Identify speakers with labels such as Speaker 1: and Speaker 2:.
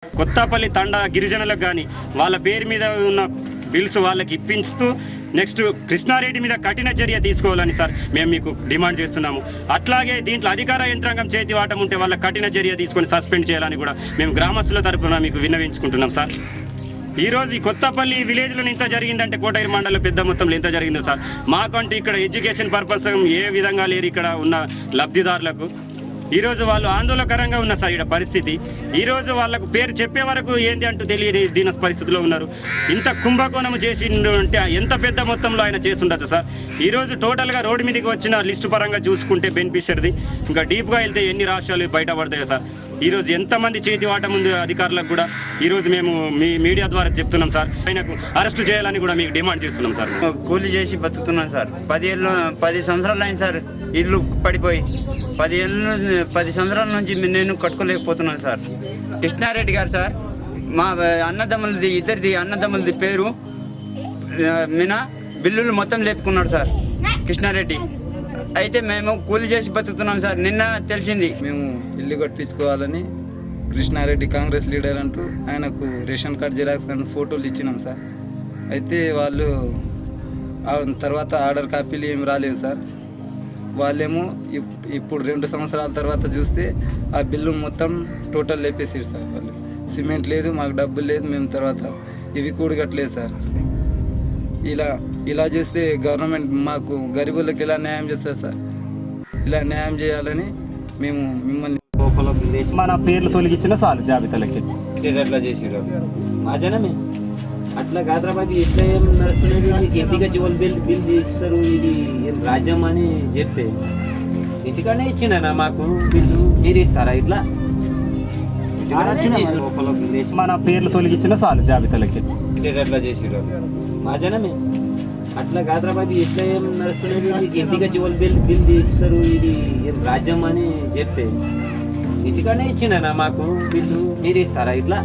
Speaker 1: కొత్తపల్లి తండా గిరిజనులకు కానీ వాళ్ళ పేరు మీద ఉన్న బిల్స్ వాళ్ళకి ఇప్పిస్తూ నెక్స్ట్ కృష్ణారెడ్డి మీద కఠిన చర్య తీసుకోవాలని సార్ మేము మీకు డిమాండ్ చేస్తున్నాము. అట్లాగే దీంట్లో అధికార యంత్రాంగం చేతి వాటం ఉంటే వాళ్ళ కఠిన చర్య తీసుకొని సస్పెండ్ చేయాలని కూడా మేము గ్రామస్తుల తరఫున మీకు విన్నవించుకుంటున్నాం సార్. ఈరోజు ఈ కొత్తపల్లి విలేజ్లో ఇంత జరిగిందంటే కోటగిరి మండలం పెద్ద మొత్తంలో ఎంత జరిగిందో సార్. మాకంటే ఇక్కడ ఎడ్యుకేషన్ పర్పస్ ఏ విధంగా లేరు ఇక్కడ ఉన్న లబ్ధిదారులకు. ఈరోజు వాళ్ళు ఆందోళనకరంగా ఉన్న సార్ ఇక్కడ పరిస్థితి. ఈరోజు వాళ్ళకు పేరు చెప్పే వరకు ఏంటి అంటూ తెలియని దీని పరిస్థితిలో ఉన్నారు. ఇంత కుంభకోణం చేసి అంటే ఎంత పెద్ద మొత్తంలో ఆయన చేస్తుండొచ్చు సార్. ఈరోజు టోటల్గా రోడ్డు మీదకి వచ్చిన లిస్టు పరంగా చూసుకుంటే బెనిఫిషియరీది ఇంకా డీప్గా వెళ్తే ఎన్ని రాష్ట్రాలు బయటపడతాయో సార్. ఈరోజు ఎంతమంది చేతి వాట ముందు అధికారులకు కూడా ఈరోజు మేము మీ మీడియా ద్వారా చెప్తున్నాం సార్. ఆయనకు అరెస్టు చేయాలని కూడా మీకు డిమాండ్ చేస్తున్నాం సార్.
Speaker 2: కూలీ చేసి బతుకుతున్నాను సార్. 10 సంవత్సరాలు అయింది సార్ ఇల్లు పడిపోయి. 10 సంవత్సరాల నుంచి నేను కట్టుకోలేకపోతున్నాను సార్. కృష్ణారెడ్డి గారు సార్ మా అన్నదమ్ములది ఇద్దరిది అన్నదమ్ములది పేరు మీనా బిల్లులు మొత్తం లేపుకున్నాడు సార్ కృష్ణారెడ్డి. అయితే మేము కూలీ చేసి బతుకుతున్నాం సార్. నిన్న తెలిసింది
Speaker 3: మేము ఇల్లు కట్టించుకోవాలని కృష్ణారెడ్డి కాంగ్రెస్ లీడర్ అంటూ ఆయనకు రేషన్ కార్డ్ జిరాక్స్ అని ఫోటోలు ఇచ్చినాం సార్. అయితే వాళ్ళు తర్వాత ఆర్డర్ కాపీలు ఏమి రాలేవు సార్. వాళ్ళేమో ఇప్పుడు 2 సంవత్సరాల తర్వాత చూస్తే ఆ బిల్లు మొత్తం టోటల్ లేపేసారు సార్. వాళ్ళు సిమెంట్ లేదు, మాకు డబ్బులు లేదు, మేము తర్వాత ఇవి కూడగట్లేదు సార్. ఇలా చేస్తే గవర్నమెంట్ మాకు గరీబులకు ఇలా న్యాయం చేస్తారు సార్. ఇలా న్యాయం చేయాలని మేము మిమ్మల్ని
Speaker 1: మన పేర్లు తొలగించిన చాలు జాబితాలకి
Speaker 4: అట్లా చేసిరు మా జనమే. అట్లా హైదరాబాద్ ఇట్లా ఏం నడుస్తున్నది. ఇంటికి జీవన బిల్ ఇస్తారు, ఇది ఏం రాజ్యం అని చెప్తే ఇంటికానే ఇచ్చినా మాకు బిల్లు మీరు ఇస్తారా? ఇట్లా
Speaker 1: మన పేర్లు తొలగించిన చాలు జాబితాలకి
Speaker 4: అట్లా చేసిరు మా జనమే. అట్లా హైదరాబాద్ ఇట్లా ఏం నడుస్తున్నది. ఇంటికి జీవన బిల్ ఇస్తారు, ఇది ఏం రాజ్యం అని చెప్తే ఇంటికానే ఇచ్చినా మాకు బిల్లు మీరు ఇస్తారా? ఇట్లా